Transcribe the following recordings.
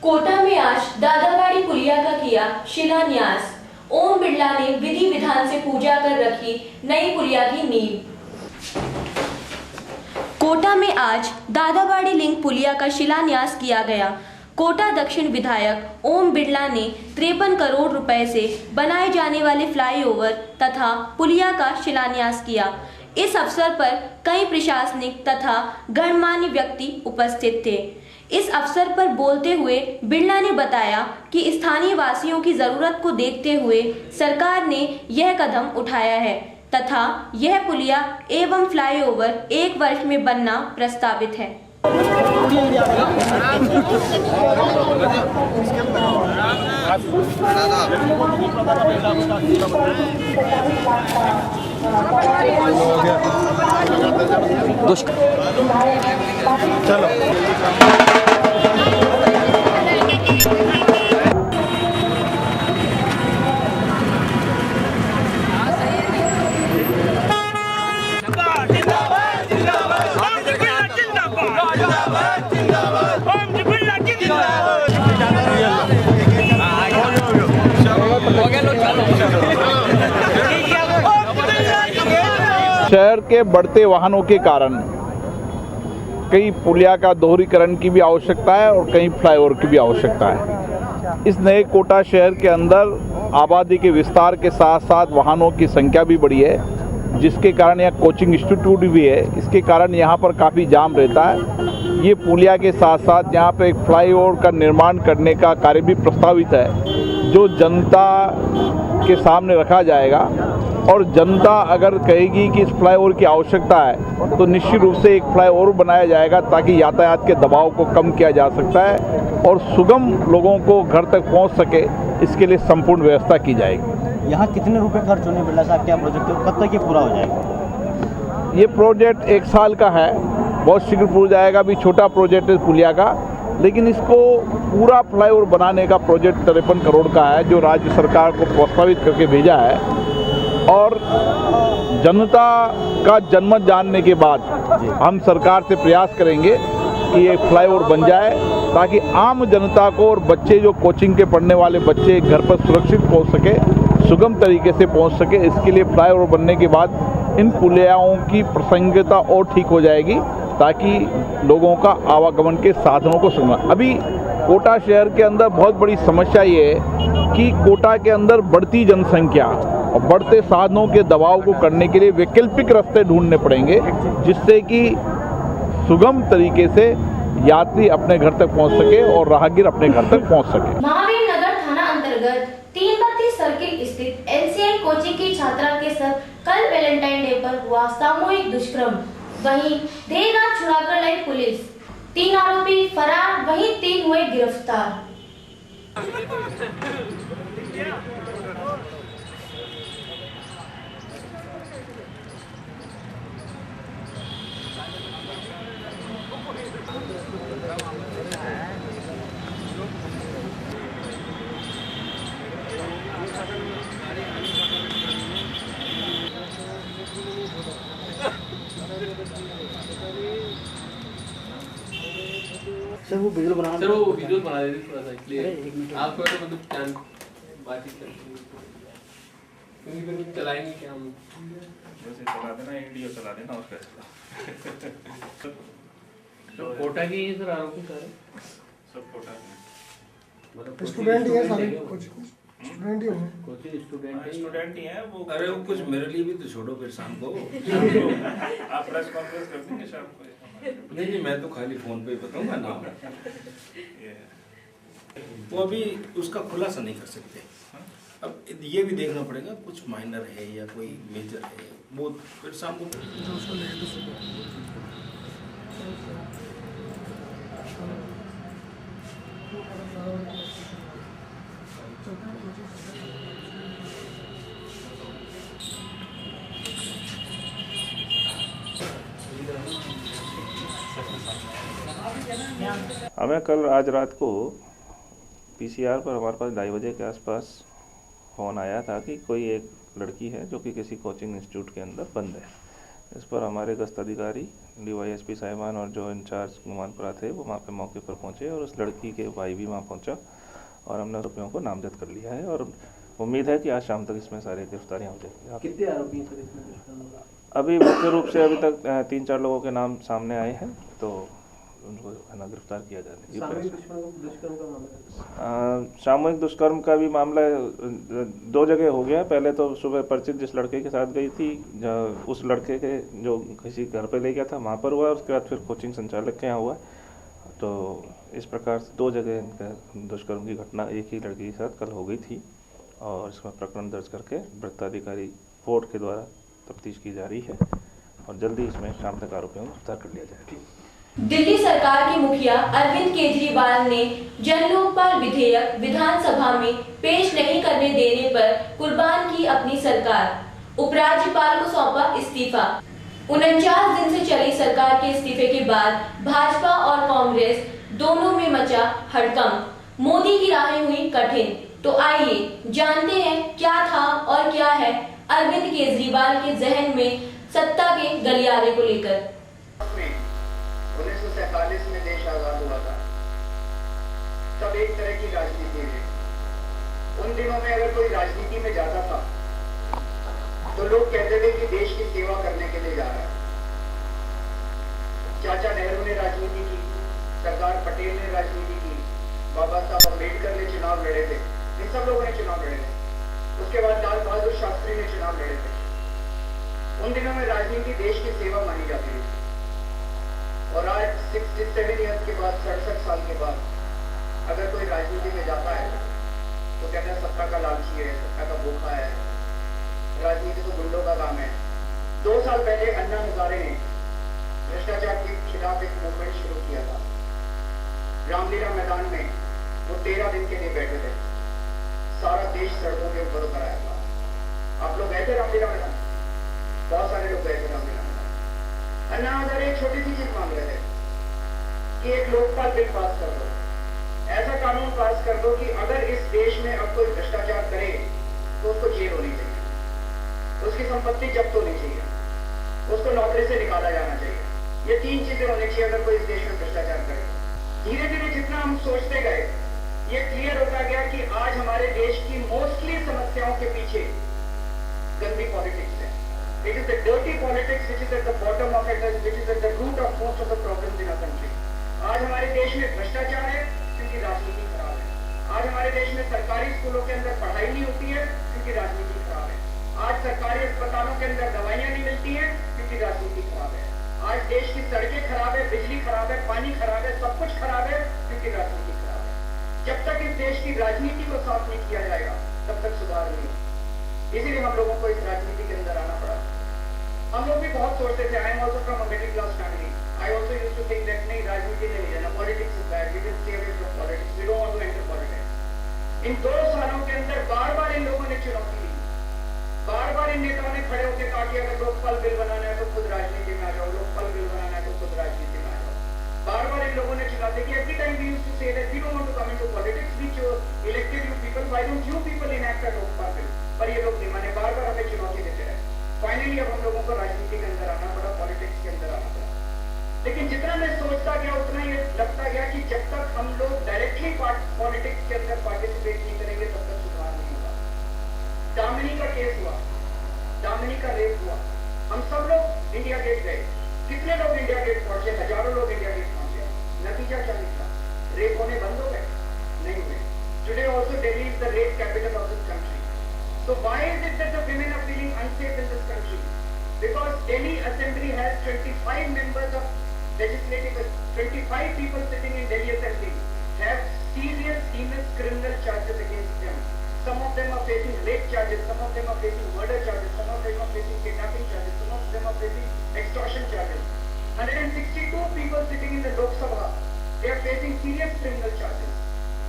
कोटा में आज दादाबाड़ी पुलिया का किया शिलान्यास। ओम बिरला ने विधि विधान से पूजा कर रखी नई पुलिया की नींव। कोटा में आज दादाबाड़ी लिंक पुलिया का शिलान्यास किया गया। कोटा दक्षिण विधायक ओम बिरला ने 53 करोड़ रुपए से बनाए जाने वाले फ्लाईओवर तथा पुलिया का शिलान्यास किया। इस अवसर पर कई प्रशासनिक तथा गणमान्य व्यक्ति उपस्थित थे। इस अवसर पर बोलते हुए बिरला ने बताया कि स्थानीय वासियों की जरूरत को देखते हुए सरकार ने यह कदम उठाया है तथा यह पुलिया एवं फ्लाईओवर 1 वर्ष में बनना प्रस्तावित है। चलो शहर के बढ़ते वाहनों के कारण कई पुलिया का दोहरीकरण की भी आवश्यकता है और कई फ्लाईओवर की भी आवश्यकता है। इस नए कोटा शहर के अंदर आबादी के विस्तार के साथ साथ वाहनों की संख्या भी बढ़ी है, जिसके कारण यहाँ कोचिंग इंस्टीट्यूट भी है। इसके कारण यहाँ पर काफ़ी जाम रहता है। ये पुलिया के साथ साथ यहाँ पर एक फ्लाईओवर का निर्माण करने का कार्य भी प्रस्तावित है, जो जनता के सामने रखा जाएगा। और जनता अगर कहेगी कि इस फ्लाईओवर की आवश्यकता है तो निश्चित रूप से एक फ्लाईओवर बनाया जाएगा, ताकि यातायात के दबाव को कम किया जा सकता है और सुगम लोगों को घर तक पहुंच सके, इसके लिए संपूर्ण व्यवस्था की जाएगी। यहाँ कितने रुपए खर्च होने बिरला साहब, क्या प्रोजेक्ट है, कब तक ये पूरा हो जाएगा? ये प्रोजेक्ट 1 साल का है, बहुत शीघ्र पूरा जाएगा। अभी छोटा प्रोजेक्ट है पुलिया का, लेकिन इसको पूरा फ्लाईओवर बनाने का प्रोजेक्ट 53 करोड़ का है, जो राज्य सरकार को प्रस्तावित करके भेजा है। और जनता का जनमत जानने के बाद हम सरकार से प्रयास करेंगे कि ये फ्लाईओवर बन जाए, ताकि आम जनता को और बच्चे जो कोचिंग के पढ़ने वाले बच्चे घर पर सुरक्षित पहुंच सके, सुगम तरीके से पहुंच सके। इसके लिए फ्लाईओवर बनने के बाद इन पुलियाओं की प्रासंगिकता और ठीक हो जाएगी, ताकि लोगों का आवागमन के साधनों को सुगम। अभी कोटा शहर के अंदर बहुत बड़ी समस्या ये है कि कोटा के अंदर बढ़ती जनसंख्या और बढ़ते साधनों के दबाव को करने के लिए वैकल्पिक रास्ते ढूंढने पड़ेंगे, जिससे कि सुगम तरीके से यात्री अपने घर तक पहुंच सके और राहगीर अपने घर तक पहुंच सके। महावीर नगर थाना अंतर्गत 332 सर्किल स्थित एनसीआई कोचिंग की छात्रा के साथ कल वैलेंटाइन डे पर हुआ सामूहिक दुष्कर्म। वहीं देर रात छुड़ाकर लाई पुलिस, 3 आरोपी फरार, वहीं 3 हुए गिरफ्तार। सर वो वीडियो बना देते थोड़ा सा, इसलिए आपको तो मतलब जान बातचीत करते हैं, चलाएंगे क्या हम जैसे चला देना, वीडियो चला देना और कैसे तो कोटा की ही सर आरोपी सारे सब कोटा मतलब स्टूडेंट ही है सारे, कुछ स्टूडेंट ही होंगे, कोचिंग स्टूडेंट ही है वो। अरे वो कुछ मेरे लिए भी तो छोड़ो फिर शाम को। आप प्रेस कॉन्फ्रेंस कर देंगे शाम को? नहीं, मैं तो खाली फोन पे ही बताऊंगा नाम। वो अभी उसका खुलासा नहीं कर सकते। अब ये भी देखना पड़ेगा कुछ माइनर है या कोई मेजर है, वो फिर शाम को। हमें कल आज रात को पीसीआर पर हमारे पास 2:30 बजे के आसपास फ़ोन आया था कि कोई एक लड़की है जो कि किसी कोचिंग इंस्टीट्यूट के अंदर बंद है। इस पर हमारे गश्त अधिकारी DYSP साहिबान और जो इंचार्ज गुमानपुरा थे वो वहाँ पे मौके पर पहुँचे और उस लड़की के भाई भी वहाँ पहुँचा और हमने आरोपियों को नामजद कर लिया है और उम्मीद है कि आज शाम तक इसमें सारी गिरफ्तारियाँ हो जाएंगी। कितने आरोपी हैं सर इसमें? अभी मुख्य रूप से अभी तक 3-4 लोगों के नाम सामने आए हैं, तो उनको है ना गिरफ्तार किया जा रहा है। सामूहिक दुष्कर्म का मामला, सामूहिक दुष्कर्म का भी मामला 2 जगह हो गया। पहले तो सुबह परिचित जिस लड़के के साथ गई थी, उस लड़के के जो किसी घर पे ले गया था वहाँ पर हुआ, उसके बाद फिर कोचिंग संचालक के यहाँ हुआ। तो इस प्रकार से 2 जगह इनका दुष्कर्म की घटना एक ही लड़की के साथ कल हो गई थी और इसमें प्रकरण दर्ज करके वृत्ताधिकारी फोर्ट के द्वारा तफ्तीश की जा रही है और जल्दी इसमें शाम तक आरोपियों को गिरफ्तार कर लिया जाएगा। दिल्ली सरकार के मुखिया अरविंद केजरीवाल ने जन लोकपाल विधेयक विधानसभा में पेश नहीं करने देने पर कुर्बान की अपनी सरकार। उपराज्यपाल को सौंपा इस्तीफा। 49 दिन से चली सरकार के इस्तीफे के बाद भाजपा और कांग्रेस दोनों में मचा हड़कंप। मोदी की राहें हुई कठिन। तो आइए जानते हैं क्या था और क्या है अरविंद केजरीवाल के जहन में सत्ता के गलियारे को लेकर। 1947 में देश आजाद हुआ था, तब एक तरह की राजनीति हुई। उन दिनों में अगर कोई राजनीति में जाता था तो लोग कहते थे कि देश की सेवा करने के लिए जा रहा है। चाचा नेहरू ने राजनीति की, सरदार पटेल ने राजनीति की, बाबा साहब अम्बेडकर ने चुनाव लड़े थे, इन सब लोगों ने चुनाव लड़े थे। उसके बाद लाल बहादुर शास्त्री ने चुनाव लड़े थे। उन दिनों में राजनीति देश की सेवा मानी जाती थी। और आज 67 ईयर्स के बाद, 67 साल के बाद अगर कोई राजनीति में जाता है तो कहते हैं सत्ता का लालची है, सत्ता का भूखा है, राजनीति तो गुंडों का काम है। 2 साल पहले अन्ना हजारे ने भ्रष्टाचार के खिलाफ एक मूवमेंट शुरू किया था। रामलीला मैदान में वो 13 दिन के लिए बैठे थे, सारा देश सड़कों के ऊपर उतर आया था। आप लोग गए थे रामलीला मैदान? बहुत सारे लोग गए थे रामलीला मैदान। अन्ना हजारे एक छोटी सी चीज मांग रहे थे कि एक लोकपाल बिल पास कर दो, ऐसा कानून पास कर दो कि अगर इस देश में अब कोई भ्रष्टाचार करे तो उसको जेल होनी चाहिए, उसकी संपत्ति जब्त होनी चाहिए, उसको नौकरी से निकाला जाना चाहिए। ये 3 चीजें होनी चाहिए अगर कोई इस देश में भ्रष्टाचार करे। धीरे धीरे जितना हम सोचते गए ये क्लियर होता गया कि आज हमारे देश की मोस्टली समस्याओं के पीछे गंदी पॉलिटिक्स है। It is the dirty politics which is at the bottom of it, which is at the root of most of the problems in our country. आज हमारे देश में भ्रष्टाचार है क्योंकि राजनीति खराब है। आज हमारे देश में सरकारी स्कूलों के अंदर पढ़ाई नहीं होती है क्योंकि राजनीति खराब है। आज सरकारी अस्पतालों के अंदर दवाइयां नहीं मिलती है क्योंकि राजनीति खराब है। आज देश की सड़कें खराब है, बिजली खराब है, पानी खराब है, सब कुछ खराब है क्योंकि राजनीति खराब है। जब तक इस देश की राजनीति को साफ नहीं किया जाएगा तब तक सुधार नहीं होगा। इसीलिए हम लोगों को इस राजनीति के अंदर आना पड़ा। हम लोग भी बहुत सोचते थे, I am also from a middle class family, I also used to think that नहीं राजनीति नहीं जाना, politics is bad, we will stay away from politics, we don't want to enter politics. इन 2 सालों के अंदर बार-बार इन लोगों ने चुनौती दी, बार-बार इन नेताओं ने खड़े होकर कहा कि अगर लोकपाल बिल बनाना है तो खुद राजनीति में आ जाओ, लोकपाल बिल बनाना है तो खुद राजनीति में आ जाओ। बार-बार इन लोगों ने चुनौती की। Every time we used to say that we don't want to come into politics, we elected you people, why don't you people enact a Lokpal bill? पर ये लोग नहीं माने, बार-बार हमें चुनौती देते रहे। फाइनली अब हम लोगों को राजनीति के अंदर आना पड़ा, पॉलिटिक्स के अंदर आना पड़ा। लेकिन जितना मैं सोचता गया उतना ये लगता गया कि जब तक हम लोग डायरेक्टली पॉलिटिक्स के अंदर पार्टिसिपेट नहीं करेंगे तब तक सुधार नहीं होगा। दामिनी का केस हुआ, दामिनी का रेप हुआ, हम सब लोग इंडिया गेट गए। कितने लोग इंडिया गेट पहुंचे? हजारों लोग इंडिया गेट पहुंचे। नतीजा क्या निकला? रेप होने बंद हो गए? नहीं हुए। Today also Delhi is the rape capital of this country. So why is it that the women are feeling unsafe in this country? Because Delhi Assembly has 25 members of legislative, 25 people sitting in Delhi Assembly have serious heinous criminal charges against them. Some of them are facing rape charges, some of them are facing murder charges, some of them are facing kidnapping charges, some of them are facing extortion charges. 162 people sitting in the Lok Sabha, they are facing serious criminal charges.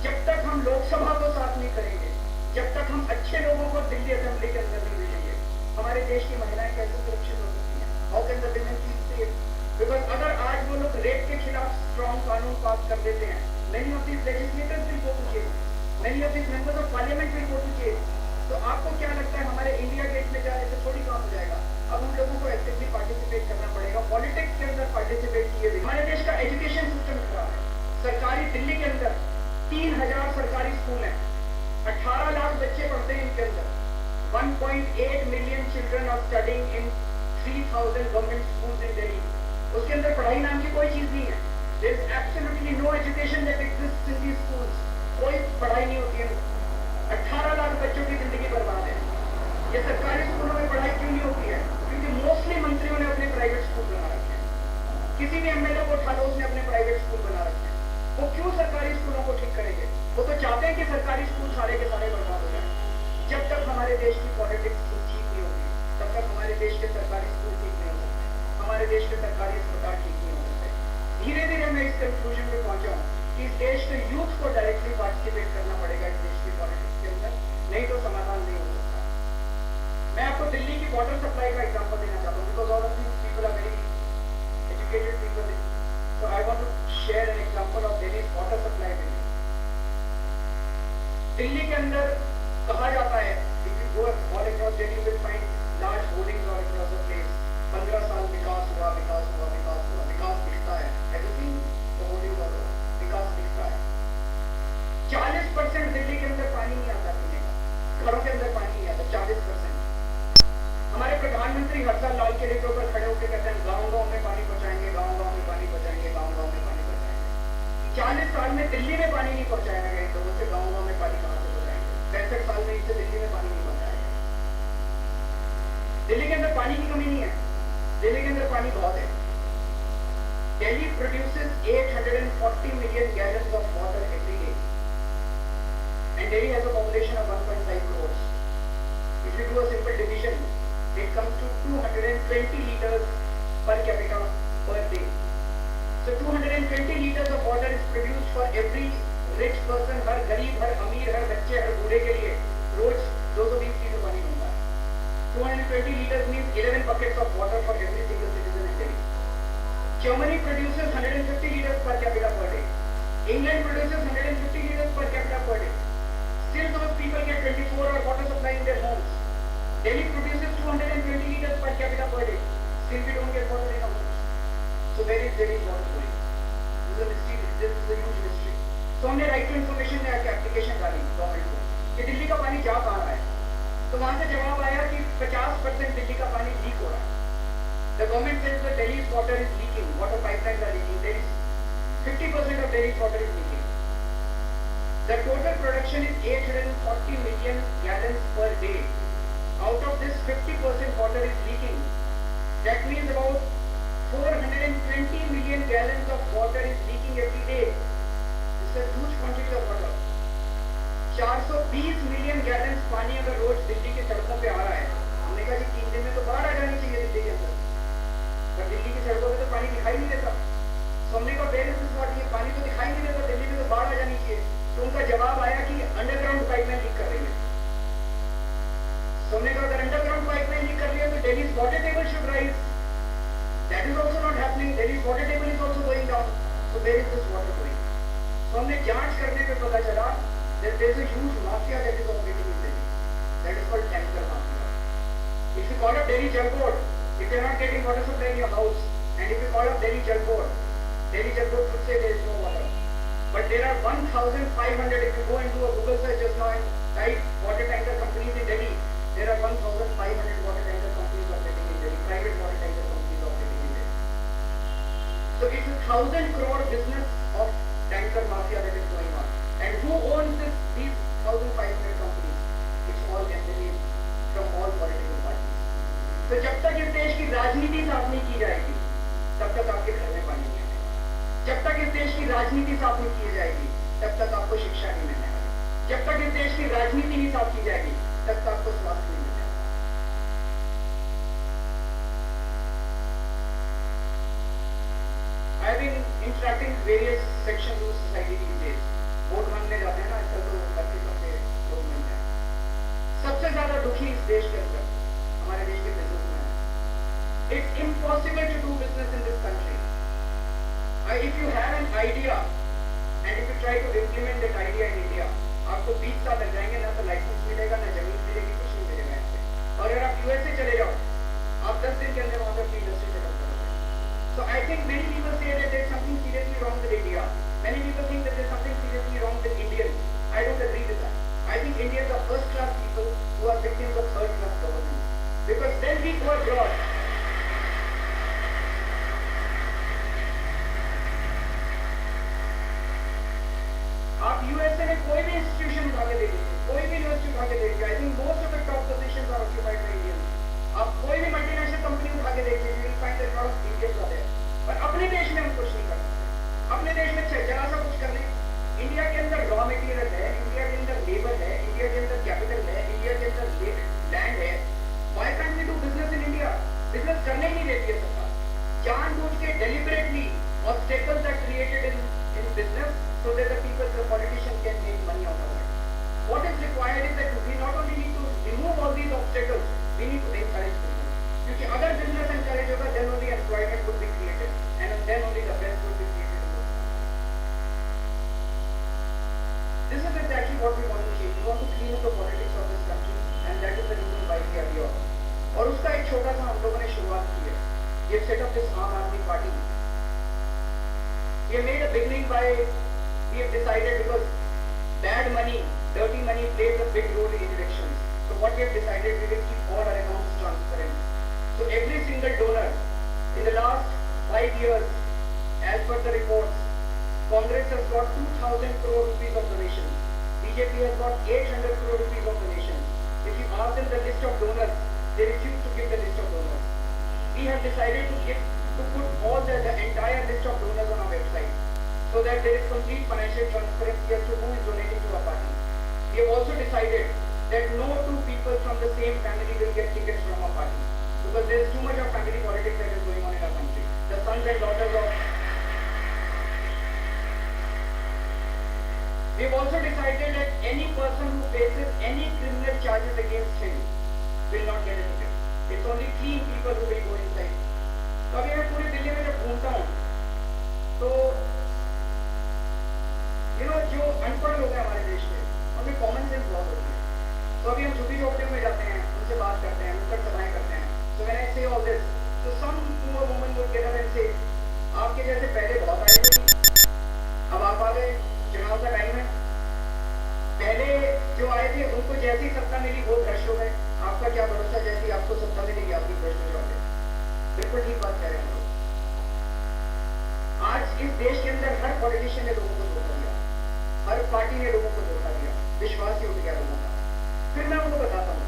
जब तक हम लोकसभा को साफ नहीं करेंगे, जब तक हम अच्छे लोगों को दिल्ली असेंबली के अंदर नहीं भेजेंगे, हमारे देश की महिलाएं कैसे सुरक्षित हो सकती हैं? How can the women feel safe? Because अगर आज वो लोग रेप के खिलाफ स्ट्रॉन्ग कानून पास कर देते हैं, many of these legislators will go to jail, many of these members of parliament will go to jail. तो आपको क्या लगता है हमारे इंडिया गेट में जाने से थोड़ी काम हो जाएगा? अब हम लोगों को actively participate 1.8 million children are studying in 3,000 government schools in Delhi. उसके अंदर पढ़ाई नाम की कोई चीज नहीं है. There is absolutely no education that exists in these schools. कोई पढ़ाई नहीं होती है. 18 लाख बच्चों की जिंदगी बर्बाद है. ये सरकारी स्कूलों में पढ़ाई क्यों नहीं होती है? क्योंकि मोस्टली मंत्रियों ने अपने प्राइवेट स्कूल बना रखे हैं. किसी भी एमएलए को उठा लो, उसने अपने प्राइवेट स्कूल बना रखे हैं. वो क्यों सरकारी स्कूलों को ठीक करेंगे? वो तो चाहते हैं कि सरकारी स्कूल सारे के सारे बर्बाद हो जाए. जब तक हमारे देश की पॉलिटिक्स ठीक नहीं होगी, तब तक हमारे देश के सरकारी स्कूल ठीक नहीं हो सकते, हमारे देश के सरकारी अस्पताल ठीक नहीं हो सकते. धीरे धीरे मैं इस कंक्लूजन पे पहुंचा हूं कि इस देश के यूथ को डायरेक्टली पार्टिसिपेट करना पड़ेगा इस देश की पॉलिटिक्स के अंदर, नहीं तो समाधान नहीं हो सकता. मैं आपको दिल्ली की वाटर सप्लाई का एग्जाम्पल देना चाहता हूँ, because all of these people are very educated people. So I want to share an example of Delhi's water supply. Delhi के अंदर कहा जाता है, if you go all across Delhi you will find large hoardings all across the place. 15 साल विकास हुआ, विकास हुआ, विकास हुआ, विकास दिखता है. Everything the hoarding और विकास दिखता है. 40% दिल्ली के अंदर पानी नहीं आता पीने का, घरों के अंदर पानी नहीं आता. 40%. हमारे प्रधानमंत्री हर साल लाल किले के ऊपर खड़े होकर कहते हैं गाँव-गाँव में पानी पहुंचाएंगे, गाँव-गाँव में पानी पहुंचाएंगे, गाँव-गाँव में पानी पहुंचाएंगे. 40 साल में दिल्ली में पानी नहीं पहुंचाया गया, तो उससे गाँव-गाँव में पानी कहां से पहुंचाएंगे? 65 साल में इससे दिल्ली में पानी नहीं पहुंचाया गया. दिल्ली के अंदर पानी की कमी नहीं है, दिल्ली के अंदर पानी बहुत है. Delhi produces 840 million gallons of water every day, and Delhi has a population of 1.5 crores. If you do a simple division, it comes to 220 liters per capita per day. So 220 liters of water is produced for every rich person. हर गरीब, हर अमीर, हर बच्चे, हर बूढ़े के लिए रोज 220 litre पानी मिलता है. 220 liters means 11 buckets of water for every single citizen in Delhi. Germany produces 150 liters per capita per day. England produces 150 liters per capita per day. Still those people get 24 hour water supply in their homes. Delhi produces 220 liters per capita per day. Still we don't get water in our homes. So where is Delhi's water going? This is a mystery. This is a huge mystery. तो हमने right to information में आके application डाली government को कि दिल्ली का पानी जा कहाँ रहा है. तो वहां से जवाब आया कि 50% दिल्ली का पानी लीक हो रहा है. The government says that Delhi's water is leaking, water pipelines are leaking. There is 50% of Delhi's water is leaking. The total production is 840 million gallons per day. Out of this, 50% water is leaking. That means about 420 million gallons of water is leaking every day. This is a huge quantity of water. 420 million gallon पानी अगर रोज दिल्ली की सड़कों पे आ रहा है, हमने कहा जी 3 दिन में तो बाढ़ आ जानी चाहिए दिल्ली के अंदर, पर दिल्ली की सड़कों पे तो पानी दिखाई नहीं देता. तो हमने कहा वेयर इज दिस वाटर, ये पानी तो दिखाई नहीं देता, दिल्ली में तो बाढ़ आ जानी चाहिए. तो उनका जवाब आया कि अंडरग्राउंड पाइपलाइन लीक कर रही है. तो हमने कहा अगर अंडरग्राउंड पाइपलाइन लीक कर रही है तो दिल्ली's water table should rise. That is also not happening. Delhi's water table is also going down. So where is this water going? तो हमने जांच करने पे पता चला that there is a huge mafia that is operating in Delhi. That is called tanker mafia. If you call up Delhi Jal Board, if you are not getting water supply in your house, and if you call up Delhi Jal Board would say there is no water. But there are 1,500. If you go and do a Google search just now and type water tanker companies in Delhi, there are 1,500 water tanker companies operating in Delhi. Private water tanker companies operating in Delhi. So it's a 1,000 crore business of tanker mafia that is going on. And who owns these 1,500 companies? It's all MLAs from all political parties. तो जब तक इस देश की राजनीति साफ नहीं की जाएगी, तब तक आपके घर में पानी नहीं आएगा. जब तक इस देश की राजनीति साफ नहीं की जाएगी, तब तक आपको शिक्षा नहीं मिलने वाली. जब तक इस देश की राजनीति नहीं साफ की जाएगी, तब तक आपको स्वास्थ्य नहीं मिलने वाला. I have been interacting with various sections of society these days. Vote मांगने जाते हैं ना आजकल, तो बाकी सबसे लोग मिलते हैं. सबसे ज्यादा दुखी इस देश के अंदर हमारे देश के बिजनेसमैन हैं. It's impossible to do business in this country. If you have an idea and if you try to implement that idea in India, आपको 20 साल लग जाएंगे, ना तो लाइसेंस मिलेगा, ना जमीन मिलेगी, कुछ नहीं मिलेगा यहाँ पे. और अगर आप यूएसए चले जाओ, आप 10 दिन के अंदर वहाँ पे अपनी इंडस्ट्री सेटअप करोगे. So I think many people say that there is something seriously wrong with India. Many people think that there is something seriously wrong with Indians. I don't agree with that. I think Indians are first-class people who are victims of third-class government. उठा के देखिए, I think most of the top positions are occupied by Indians. आप कोई भी multinational company उठा के देख लीजिए, you will find that lot of Indians are there. पर अपने देश में हम कुछ नहीं कर सकते। अपने देश में जरा सा कुछ कर लें, इंडिया के अंदर रॉ मटेरियल है, इंडिया के अंदर लेबर है, इंडिया के अंदर कैपिटल है, इंडिया के अंदर लैंड है। Why can't we do business in India? Business करने ही नहीं देती है सरकार। जानबूझ के deliberately obstacles are created in business so that the people, the politicians can make money out of it. What is required is that we not only need to remove all these obstacles, we need to encourage business. क्योंकि अगर business encourage होगा, then only employment would be created, and then only the wealth would be created in those countries. This is exactly what we want to change. We want to clean up the politics of this country, and that is the reason why we are here. और उसका एक छोटा सा हम लोगों ने शुरुआत की है. We have set up this Aam Aadmi Party. We have made a beginning by we have decided, because bad money, dirty money plays a big role in elections. So what we have decided, we will keep all our accounts transparent. So every single donor in the last 5 years, as per the reports, Congress has got 2,000 crore rupees of donations. BJP has got 800 crore rupees of donations. If you ask them the list of donors, they refuse to give the list of donors. We have decided to put all the entire list of donors on our website, so that there is complete financial transparency as to who is donating to our party. We have also decided that no two people from the same family will get tickets from our party, because there is too much of family politics that is going on in our country. The sons and daughters of... We have also decided that any person who faces any criminal charges against him will not get a ticket. It's only clean people who will go inside. तो अभी मैं पूरी दिल्ली में जब घूमता हूँ, तो जो अनपढ़ लोग हैं हमारे देश में, उनमें कॉमन सेंस बहुत होती है। तो अभी हम झुग्गी झोपड़ियों में जाते हैं, उनसे बात करते हैं, नुक्कड़ सभाएं करते हैं। So when I say all this, so some poor woman would get up and say, आपके जैसे पहले बहुत आए थे, अब आप आ गए, चुनाव का टाइम है। पहले जो आए थे उनको जैसी सत्ता मिली वो भ्रष्ट हो गए, आपका क्या भरोसा जैसी आपको सत्ता मिलेगी आपकी भ्रष्ट हो जाओगे। बिल्कुल ठीक बात कह रहे हैं हम लोग। आज इस देश के अंदर हर पॉलिटिशियन ने लोगों को धोखा दिया, हर पार्टी ने लोगों को धोखा दिया, विश्वास ही उठ गया लोगों का। फिर मैं उनको बताता हूँ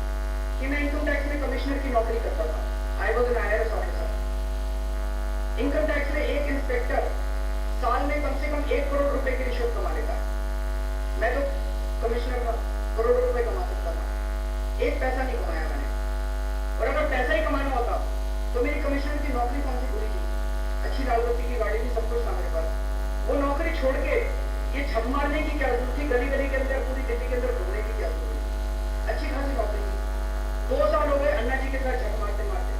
कि मैं इनकम टैक्स में कमिश्नर की नौकरी करता था। I was an IRS officer. Income tax में एक इंस्पेक्टर साल में कम से कम 1 करोड़ रुपए की रिश्वत कमा लेता है। मैं तो कमिश्नर था, करोड़ों रुपए कमा सकता था, एक पैसा नहीं कमाया मैंने। और अगर पैसा ही कमाना होता तो मेरी कमिश्नर की नौकरी कौन सी बुरी थी? अच्छी लाल बत्ती की गाड़ी थी, सब कुछ था मेरे पास। वो नौकरी छोड़ के ये झक मारने की क्या जरूरत थी? गली गली के अंदर, पूरी दिल्ली के अंदर घूमने की क्या जरूरत थी? अच्छी खासी नौकरी थी। 2 साल हो गए अन्ना जी के साथ झक मारते मारते,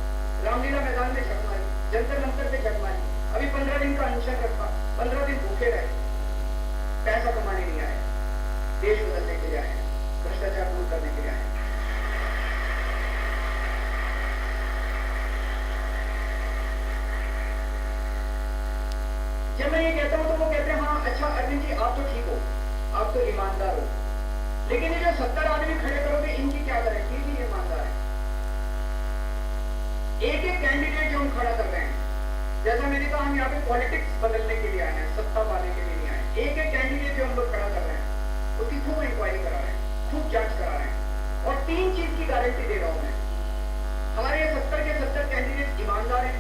रामलीला मैदान में झक मारी, जंतर मंतर पे झक मारी। अभी 15 दिन का अनशन रखा, 15 दिन भूखे रहे, पैसा कमाने नहीं आए, देश बदलने के लिए आए हैं, भ्रष्टाचार दूर करने के लिए आए हैं। जब मैं ये कहता हूं तो वो कहते हैं हाँ अच्छा अरविंद जी आप तो ठीक हो, आप तो ईमानदार हो, लेकिन ये जो 70 आदमी खड़े करोगे इनकी क्या गारंटी कि ये ईमानदार है? एक एक कैंडिडेट जो हम खड़ा कर रहे हैं, जैसा मैंने कहा हम यहाँ पे पॉलिटिक्स बदलने के लिए आए हैं, सत्ता पाने के लिए नहीं आए। एक एक कैंडिडेट जो हम लोग खड़ा कर रहे हैं उसकी खूब इंक्वायरी करा रहे हैं, खूब जांच करा रहे हैं, और 3 चीज की गारंटी दे रहा हूं मैं। हमारे ये 70 के 70 कैंडिडेट ईमानदार हैं,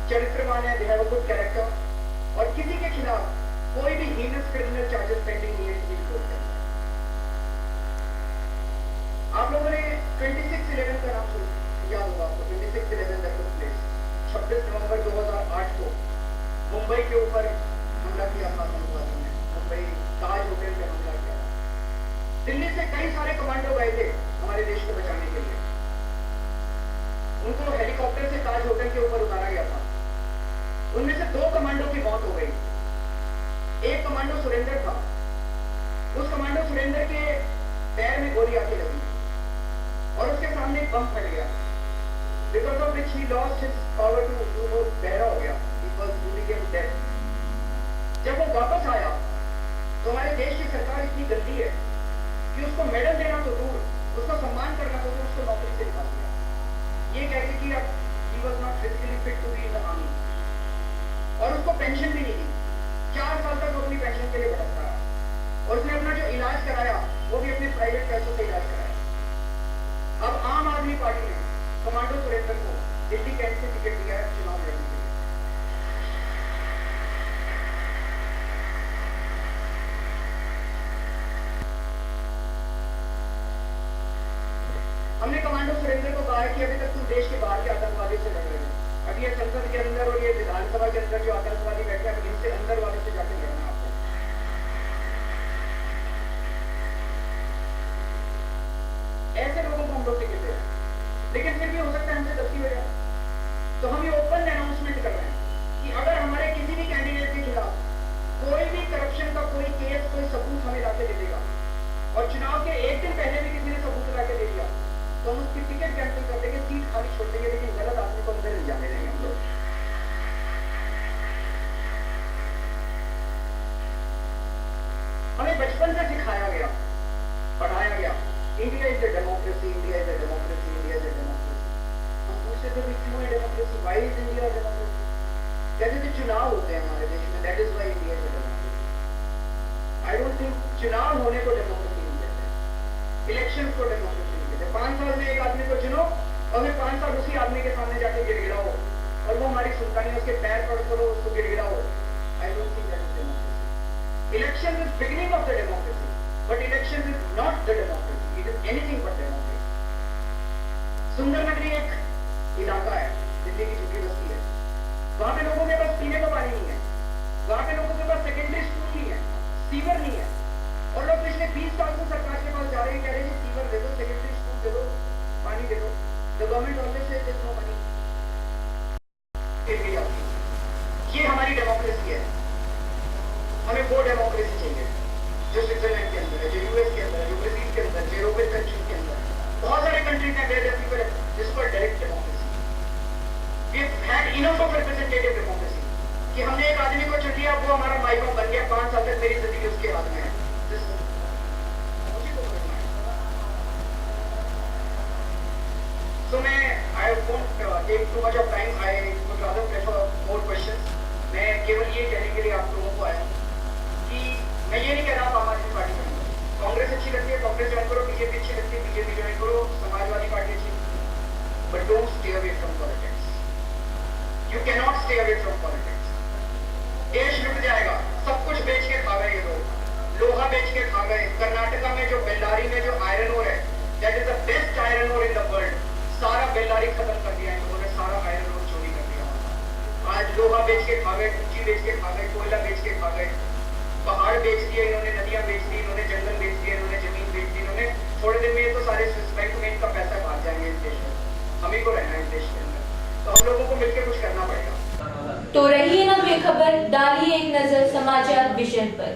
चरित्रवान है, they have a good character, और किसी के खिलाफ कोई भी हीनस क्रिमिनल चार्जेस पेंडिंग नहीं है किसी भी कोर्ट के अंदर। आप लोगों ने 26/11 का नाम सुना, याद होगा आपको? 26/11 दैट टुक प्लेस 26 नवंबर 2008 को मुंबई के ऊपर हमला किया था आतंकवादियों ने, मुंबई ताज होटल पे हमला किया था। दिल्ली से कई सारे कमांडो गए थे हमारे देश को बचाने के लिए, उनको हेलीकॉप्टर से ताज होटल के ऊपर उतारा गया था। उनमें से 2 कमांडो की मौत हो गई। एक कमांडो सुरेंद्र था, उस कमांडो सुरेंद्र के पैर में गोली आके लगी और उसके सामने एक बम फट गया, because of which he lost his power to, वो बहरा हो गया, ही वाज became dead। जब वो वापस आया तो हमारे देश की सरकार इतनी गंदी है कि उसको मेडल देना तो दूर, उसका सम्मान करना तो दूर, उसको नौकरी से निकाल दिया, ये कहते कि अब he was not physically fit to be in the army। और उसको पेंशन भी नहीं दी, 4 साल तक वो अपनी पेंशन के लिए भटकता रहा, और उसने अपना जो इलाज कराया वो भी अपने प्राइवेट पैसे कमांडो सुरेंद्र को दिल्ली कैंट से टिकट दिया है चुनाव लड़ने के लिए। हमने कमांडो सुरेंद्र को कहा है कि अभी तक तुम देश के बाहर के आतंकवादी से लड़ रहे हो, अब ये संसद के अंदर और ये विधानसभा के अंदर जो आतंकवादी बैठे हैं इनसे अंदर वाले से जाके लड़ना आपको। ऐसे लोगों को हम लोग टिकट दे रहे हैं, लेकिन फिर भी हो सकता है हमसे गलती हो जाए, तो हम ये ओपन अनाउंसमेंट कर रहे हैं कि अगर हमारे किसी भी कैंडिडेट के खिलाफ कोई भी करप्शन का कोई केस, कोई सबूत हमें लाके दे देगा और चुनाव के एक दिन पहले भी किसी ने सबूत लाके दे दिया, तो हम उसकी टिकट कैंसिल कर देंगे, सीट खाली छोड़ देंगे, लेकिन गलत आदमी को अंदर नहीं जाने देंगे हम लोग। हमें बचपन से सिखाया गया, पढ़ाया गया, India is a democracy, India is a democracy, India is a democracy. हम पूछते थे क्यों है democracy, why is India democracy? कहते थे चुनाव होते हैं हमारे देश में, that is why India is a democracy. I don't think चुनाव होने को डेमोक्रेसी नहीं कहते, इलेक्शन को डेमोक्रेसी नहीं कहते। 5 साल में एक आदमी को चुनो और फिर 5 साल उसी आदमी के सामने जाके गिड़गिड़ाओ और वो हमारी सुनता नहीं, उसके पैर पड़ करो, उसको गिड़गिड़ाओ। I don't think that is democracy. Election is beginning of the democracy, but election is not the democracy, it is anything but democracy. Sundarnagri एक इलाका है, दिल्ली की झुग्गी बस्ती है, वहां पे लोगों के पास पीने का पानी नहीं है, वहां पे लोगों के पास सेकेंडरी स्कूल नहीं है, सीवर नहीं है, और लोग पिछले 20 साल से सरकार के पास जा रहे हैं, कह रहे हैं सीवर दे दो, सेकेंडरी स्कूल दे दो, पानी दे दो। The government always says there is no money. ये हमारी डेमोक्रेसी है, हमें वो डेमोक्रेसी चाहिए जो स्विट्जरलैंड के अंदर है, जो यूएस के अंदर है, जो ब्राजील के अंदर, जो यूरोपियन कंट्रीज के अंदर, बहुत सारे कंट्रीज हैं वेयर पीपल जिस पर direct democracy. We have had enough of representative democracy कि हमने एक आदमी को चुन लिया, वो हमारा माइक बन गया, 5 साल तक मेरी जिंदगी उसके हाथ में है। So I won't take too much of time. I would rather prefer more questions. मैं केवल ये कहने के लिए आप लोगों को आया कि मैं ये नहीं कह रहा आप आम आदमी पार्टी ज्वाइन करो, कांग्रेस अच्छी लगती है कांग्रेस ज्वाइन करो, बीजेपी अच्छी लगती है बीजेपी ज्वाइन करो, समाजवादी पार्टी अच्छी, but don't stay away from politics. You can not stay away from politics. देश लुट जाएगा, सब कुछ बेच के खा गए ये लोग, लोहा बेच के खा गए। कर्नाटका में जो बेल्लारी में जो आयरन ओर है, that is the best iron ore in the world, सारा बेल्लारी खत्म कर दिया इन्होंने, सारा आयरन ओर चोरी कर दिया। आज लोहा बेच के खा गए, कुंजी बेच के खा गए, कोयला बेच के खा गए, पहाड़ बेच दिए इन्होंने, नदियां बेच दी इन्होंने, जंगल बेच दिए इन्होंने, जमीन बेच दी इन्होंने। थोड़े दिन में ये तो सारे बैंक में इनका पैसा भाग जाएंगे इस देश में, हम ही को रहना है इस देश के अंदर, तो हम लोगों को मिलकर कुछ करना पड़ेगा। तो रहिए ना बेखबर, डालिए एक नजर समाचार विजन पर।